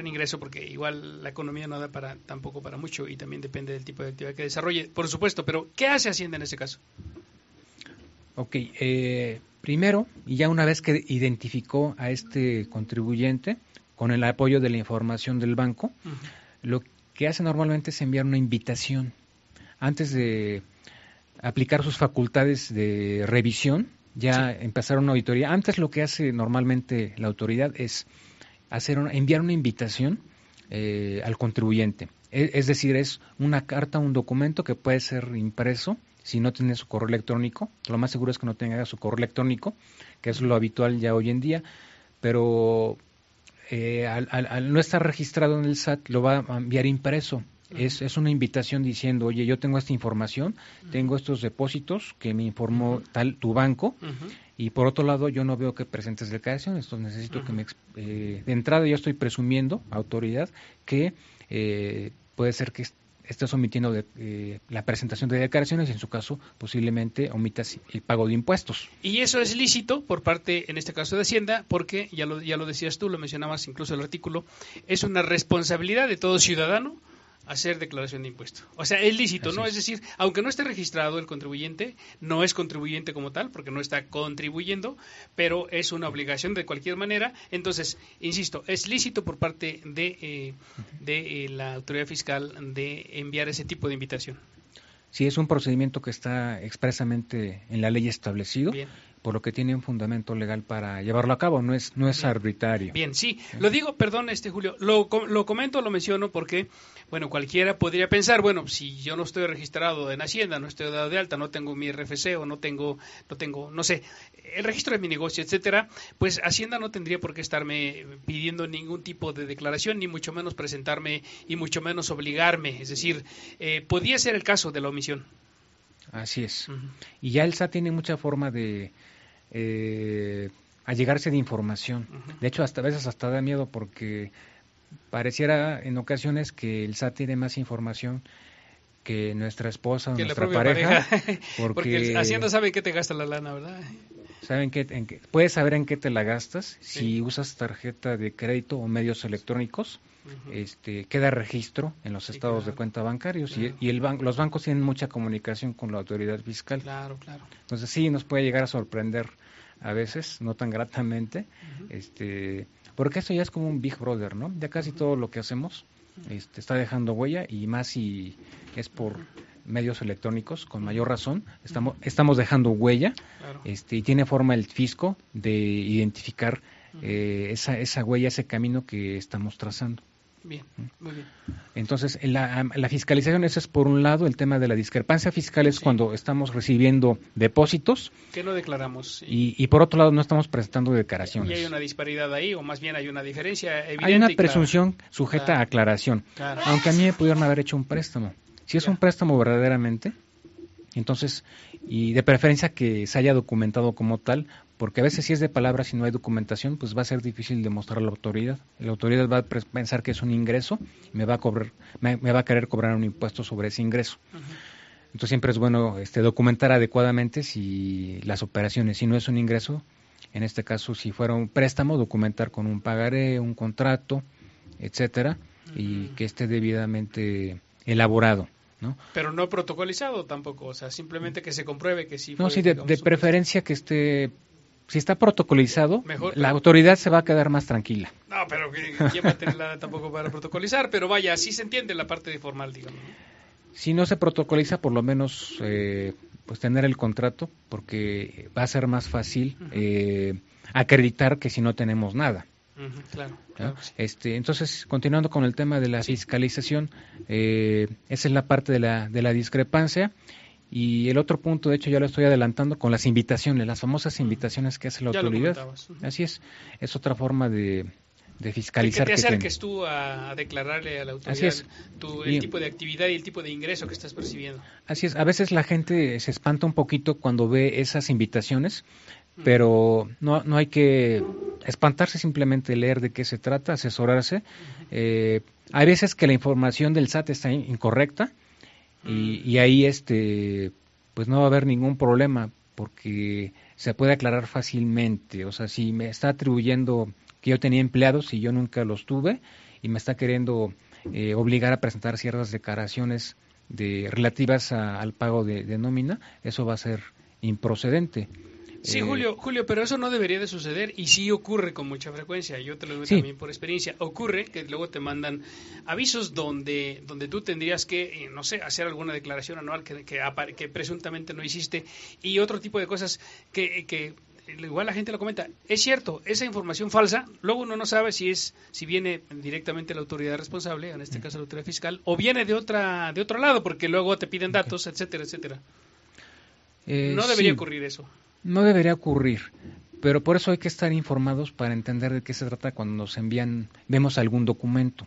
Speaker 2: ingreso, porque igual la economía no da tampoco para mucho y también depende del tipo de actividad que desarrolle, por supuesto, pero ¿qué hace Hacienda en ese caso?
Speaker 3: Ok, primero, y ya una vez que identificó a este contribuyente, con el apoyo de la información del banco, lo que hace normalmente es enviar una invitación. Antes de aplicar sus facultades de revisión, empezar una auditoría. Antes lo que hace normalmente la autoridad es enviar una invitación al contribuyente. Es decir, es una carta, un documento que puede ser impreso. Si no tiene su correo electrónico, lo más seguro es que no tenga su correo electrónico, que es lo habitual ya hoy en día, pero al no estar registrado en el SAT, lo va a enviar impreso. Es una invitación diciendo, oye, yo tengo esta información, tengo estos depósitos que me informó tu banco, y por otro lado yo no veo que presentes declaraciones, entonces necesito que de entrada yo estoy presumiendo, autoridad, que puede ser que estés omitiendo la presentación de declaraciones y en su caso posiblemente omitas el pago de impuestos.
Speaker 2: Y eso es lícito por parte, en este caso de Hacienda, porque ya lo decías tú, lo mencionabas incluso el artículo, es una responsabilidad de todo ciudadano hacer declaración de impuestos. O sea, es lícito, ¿no? Es decir, aunque no esté registrado el contribuyente, no es contribuyente como tal, porque no está contribuyendo, pero es una obligación de cualquier manera. Entonces, insisto, es lícito por parte de la autoridad fiscal de enviar ese tipo de invitación.
Speaker 3: Sí, es un procedimiento que está expresamente en la ley establecido. Bien. Por lo que tiene un fundamento legal para llevarlo a cabo, no es arbitrario.
Speaker 2: Bien, sí. Lo digo, perdón, Julio, lo comento, lo menciono porque, bueno, cualquiera podría pensar, bueno, si yo no estoy registrado en Hacienda, no estoy dado de alta, no tengo mi RFC o no tengo, no sé, el registro de mi negocio, etcétera, pues Hacienda no tendría por qué estarme pidiendo ningún tipo de declaración, ni mucho menos presentarme y mucho menos obligarme. Es decir, podría ser el caso de la omisión.
Speaker 3: Así es. Y ya el SAT tiene mucha forma de allegarse de información. De hecho, a veces hasta da miedo porque pareciera en ocasiones que el SAT tiene más información que nuestra esposa o
Speaker 2: que
Speaker 3: nuestra
Speaker 2: la propia
Speaker 3: pareja.
Speaker 2: Porque Hacienda sabe que te gasta la lana, ¿verdad?
Speaker 3: Puedes saber en qué te la gastas.
Speaker 2: Sí.
Speaker 3: Si usas tarjeta de crédito o medios electrónicos, queda registro en los estados de cuenta bancarios, claro. y los bancos tienen mucha comunicación con la autoridad fiscal.
Speaker 2: Claro.
Speaker 3: Entonces sí, nos puede llegar a sorprender a veces, no tan gratamente, porque esto ya es como un Big Brother, ¿no? Ya casi todo lo que hacemos está dejando huella, y más si es por medios electrónicos, con mayor razón, estamos dejando huella, claro. Y tiene forma el fisco de identificar esa huella, ese camino que estamos trazando.
Speaker 2: Bien, muy bien.
Speaker 3: Entonces, la fiscalización, ese es por un lado. El tema de la discrepancia fiscal es cuando estamos recibiendo depósitos
Speaker 2: que no declaramos.
Speaker 3: Y por otro lado no estamos presentando declaraciones.
Speaker 2: Y hay una disparidad ahí, o más bien hay una diferencia evidente.
Speaker 3: Hay una presunción sujeta a aclaración, aunque a mí me pudieron haber hecho un préstamo. Si es un préstamo verdaderamente, entonces, y de preferencia que se haya documentado como tal, porque a veces si es de palabras y no hay documentación, pues va a ser difícil demostrar a la autoridad. La autoridad va a pensar que es un ingreso y me va a querer cobrar un impuesto sobre ese ingreso. Entonces siempre es bueno documentar adecuadamente si las operaciones, si no es un ingreso, en este caso si fuera un préstamo, documentar con un pagaré, un contrato, etcétera, y que esté debidamente elaborado, ¿no?
Speaker 2: Pero no protocolizado tampoco, o sea, simplemente que se compruebe que sí.
Speaker 3: No, sí, de preferencia que esté, si está protocolizado,
Speaker 2: mejor,
Speaker 3: la autoridad se va a quedar más tranquila.
Speaker 2: No, pero ¿quién va a tener lana tampoco para protocolizar? Pero vaya, sí se entiende la parte de formal, digamos.
Speaker 3: Si no se protocoliza, por lo menos pues tener el contrato, porque va a ser más fácil acreditar que si no tenemos nada.
Speaker 2: Claro.
Speaker 3: Sí. Entonces, continuando con el tema de la fiscalización, esa es la parte de la discrepancia. Y el otro punto, de hecho, ya lo estoy adelantando, con las invitaciones, las famosas invitación que hace la autoridad. Así es otra forma de fiscalizar.
Speaker 2: Que te acerques tú a declararle a la autoridad el tipo de actividad y el tipo de ingreso que estás percibiendo.
Speaker 3: Así es, a veces la gente se espanta un poquito cuando ve esas invitaciones, pero no hay que espantarse, simplemente leer de qué se trata, asesorarse. Hay veces que la información del SAT está incorrecta y ahí pues no va a haber ningún problema, porque se puede aclarar fácilmente. O sea, si me está atribuyendo que yo tenía empleados y yo nunca los tuve, y me está queriendo obligar a presentar ciertas declaraciones relativas al pago de nómina, eso va a ser improcedente.
Speaker 2: Sí, Julio, pero eso no debería de suceder, y sí ocurre con mucha frecuencia. Yo te lo digo también por experiencia. Ocurre que luego te mandan avisos donde tú tendrías que, no sé, hacer alguna declaración anual que presuntamente no hiciste, y otro tipo de cosas que igual la gente lo comenta. Es cierto, esa información falsa, luego uno no sabe si viene directamente de la autoridad responsable, en este caso la autoridad fiscal, o viene de otro lado, porque luego te piden datos, etcétera, etcétera. No debería ocurrir eso.
Speaker 3: No debería ocurrir, pero por eso hay que estar informados para entender de qué se trata cuando nos vemos algún documento.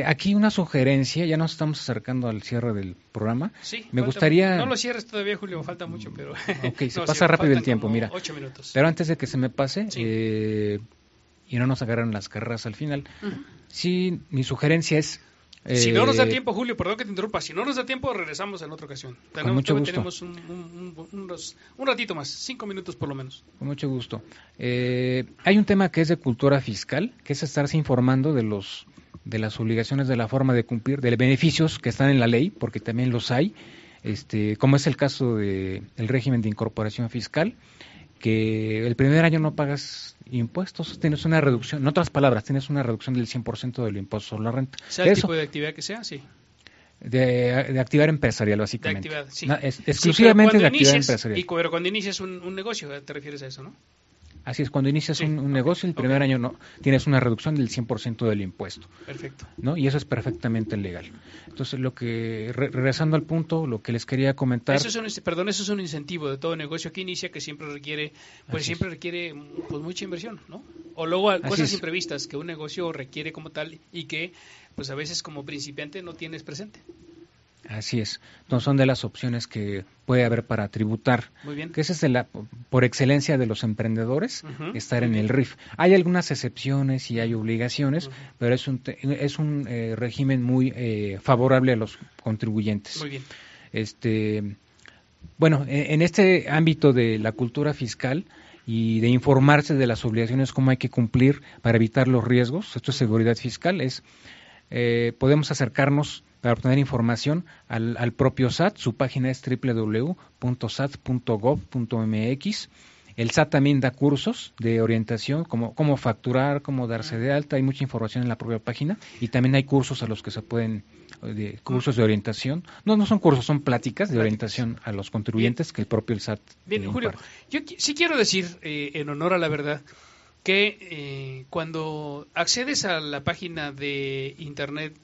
Speaker 3: Aquí una sugerencia, ya nos estamos acercando al cierre del programa.
Speaker 2: Sí,
Speaker 3: me gustaría...
Speaker 2: No lo cierres todavía, Julio, falta mucho, pero...
Speaker 3: Ok, se pasa rápido el tiempo, mira.
Speaker 2: 8 minutos.
Speaker 3: Pero antes de que se me pase, y no nos agarran las carreras al final, sí, mi sugerencia es...
Speaker 2: si no nos da tiempo, Julio, perdón que te interrumpa, si no nos da tiempo, regresamos en otra ocasión.
Speaker 3: Con mucho gusto.
Speaker 2: Tenemos un ratito más, 5 minutos por lo menos.
Speaker 3: Con mucho gusto. Hay un tema que es de cultura fiscal, que es estarse informando de las obligaciones, de la forma de cumplir, de los beneficios que están en la ley, porque también los hay, como es el caso del régimen de incorporación fiscal, que el primer año no pagas impuestos, tienes una reducción, en otras palabras, tienes una reducción del 100% del impuesto sobre la renta.
Speaker 2: ¿Sea el tipo de actividad que sea? Sí.
Speaker 3: De actividad empresarial, básicamente.
Speaker 2: De actividad, sí.
Speaker 3: Exclusivamente de actividad empresarial.
Speaker 2: Pero cuando inicias un negocio, te refieres a eso, ¿no?
Speaker 3: Así es, cuando inicias un negocio, el primer año no tienes una reducción del 100% del impuesto.
Speaker 2: Perfecto.
Speaker 3: ¿No? Y eso es perfectamente legal. Entonces, regresando al punto, lo que les quería comentar...
Speaker 2: Eso es un incentivo de todo negocio que inicia, que siempre requiere mucha inversión, ¿no? O luego cosas imprevistas que un negocio requiere como tal y que pues a veces como principiante no tienes presente.
Speaker 3: Así es. Entonces son de las opciones que puede haber para tributar.
Speaker 2: Muy bien.
Speaker 3: Que esa es por excelencia de los emprendedores, estar en el RIF. Hay algunas excepciones y hay obligaciones, pero es un régimen muy favorable a los contribuyentes.
Speaker 2: Muy bien.
Speaker 3: Bueno, en este ámbito de la cultura fiscal y de informarse de las obligaciones, cómo hay que cumplir para evitar los riesgos, esto es seguridad fiscal, podemos acercarnos para obtener información al propio SAT. Su página es www.sat.gov.mx. El SAT también da cursos de orientación, cómo facturar, cómo darse de alta. Hay mucha información en la propia página y también hay cursos a los que se pueden, cursos de orientación. No son cursos, son pláticas de orientación a los contribuyentes que el propio SAT
Speaker 2: Bien, Julio, yo sí quiero decir, en honor a la verdad, que cuando accedes a la página de Internet,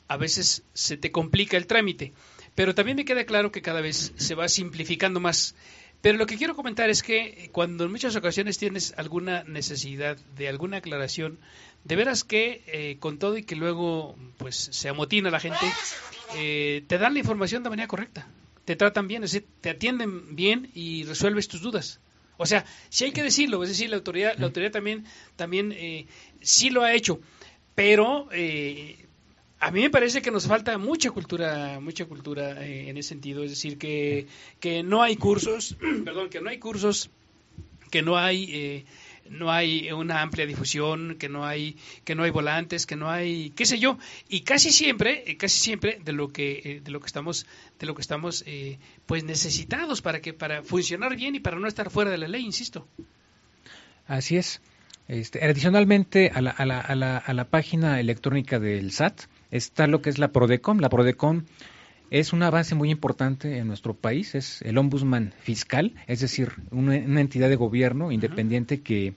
Speaker 2: a veces se te complica el trámite, pero también me queda claro que cada vez se va simplificando más. Pero lo que quiero comentar es que cuando en muchas ocasiones tienes alguna necesidad de alguna aclaración, de veras que con todo y que luego pues se amotina la gente, te dan la información de manera correcta, te tratan bien, es decir, te atienden bien y resuelves tus dudas. O sea, si hay que decirlo, es decir, la autoridad también sí lo ha hecho, pero a mí me parece que nos falta mucha cultura en ese sentido, es decir, que no hay cursos, que no hay una amplia difusión, que no hay volantes, que no hay, qué sé yo, y casi siempre de lo que estamos pues necesitados para funcionar bien y para no estar fuera de la ley, insisto.
Speaker 3: Así es. Adicionalmente a la página electrónica del SAT está lo que es la Prodecon. La Prodecon es un avance muy importante en nuestro país, es el ombudsman fiscal, es decir, una entidad de gobierno independiente que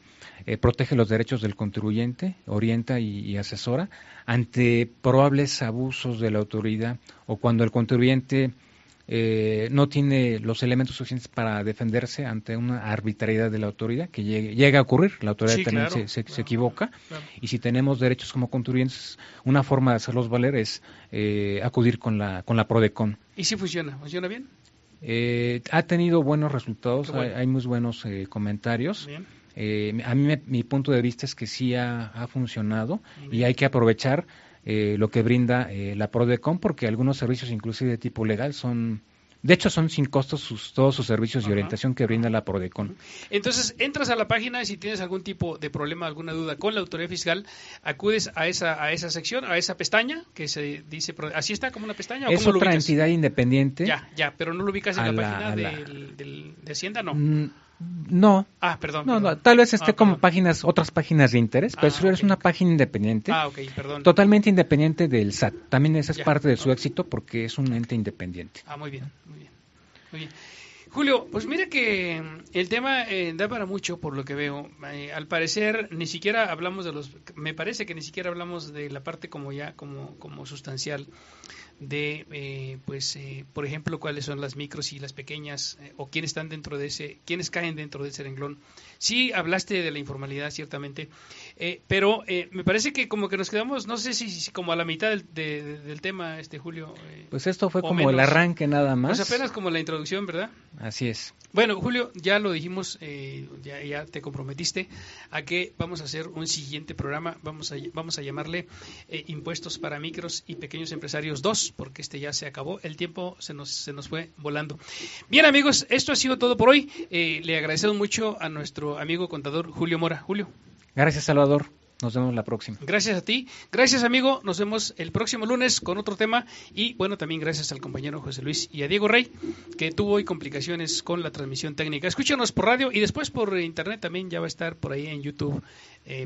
Speaker 3: protege los derechos del contribuyente, orienta y asesora ante probables abusos de la autoridad o cuando el contribuyente no tiene los elementos suficientes para defenderse ante una arbitrariedad de la autoridad, que llega a ocurrir, la autoridad también se equivoca, y si tenemos derechos como contribuyentes, una forma de hacerlos valer es acudir con la Prodecon.
Speaker 2: ¿Y si funciona bien?
Speaker 3: Ha tenido buenos resultados,
Speaker 2: bueno.
Speaker 3: hay muy buenos comentarios. A mí mi punto de vista es que sí ha funcionado y hay que aprovechar lo que brinda la Prodecon, porque algunos servicios inclusive de tipo legal son sin costos todos sus servicios de orientación que brinda la Prodecon.
Speaker 2: Entonces, entras a la página y si tienes algún tipo de problema, alguna duda con la autoridad fiscal, acudes a esa sección, a esa pestaña que se dice, ¿así está como una pestaña? ¿O
Speaker 3: es otra entidad independiente.
Speaker 2: Ya, pero no lo ubicas en la página de Hacienda, ¿no?
Speaker 3: No.
Speaker 2: Perdón.
Speaker 3: Tal vez esté como otras páginas de interés, pero eso es una página independiente.
Speaker 2: Perdón.
Speaker 3: Totalmente independiente del SAT. También esa es parte de su éxito porque es un ente independiente.
Speaker 2: Muy bien. Julio, pues mira que el tema da para mucho por lo que veo. Al parecer me parece que ni siquiera hablamos de la parte como sustancial de por ejemplo, cuáles son las micros y las pequeñas o quiénes caen dentro de ese renglón. Sí hablaste de la informalidad, ciertamente, pero me parece que como que nos quedamos, no sé si como a la mitad del tema, Julio.
Speaker 3: Pues esto fue como
Speaker 2: menos.
Speaker 3: El arranque nada más.
Speaker 2: Pues apenas como la introducción, ¿verdad?
Speaker 3: Así es.
Speaker 2: Bueno, Julio, ya lo dijimos, ya te comprometiste a que vamos a hacer un siguiente programa, vamos a llamarle Impuestos para Micros y Pequeños Empresarios 2, porque ya se acabó, el tiempo se nos fue volando. Bien, amigos, esto ha sido todo por hoy. Le agradecemos mucho a nuestro amigo contador Julio Mora. Julio.
Speaker 3: Gracias, Salvador. Nos vemos la próxima.
Speaker 2: Gracias a ti. Gracias, amigo. Nos vemos el próximo lunes con otro tema. Y bueno, también gracias al compañero José Luis y a Diego Rey, que tuvo hoy complicaciones con la transmisión técnica. Escúchanos por radio y después por internet también. Ya va a estar por ahí en YouTube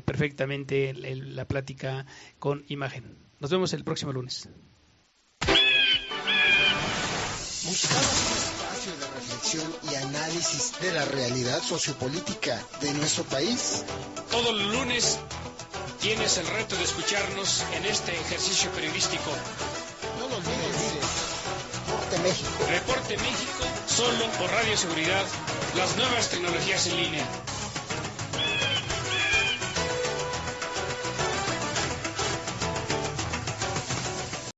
Speaker 2: perfectamente la plática con imagen. Nos vemos el próximo lunes.
Speaker 1: Buscamos un espacio de reflexión y análisis de la realidad sociopolítica de nuestro país.
Speaker 2: Todos los lunes tienes el reto de escucharnos en este ejercicio periodístico.
Speaker 1: No lo olvides. Reporte México.
Speaker 2: Reporte México, solo por Radio Seguridad, las nuevas tecnologías en línea.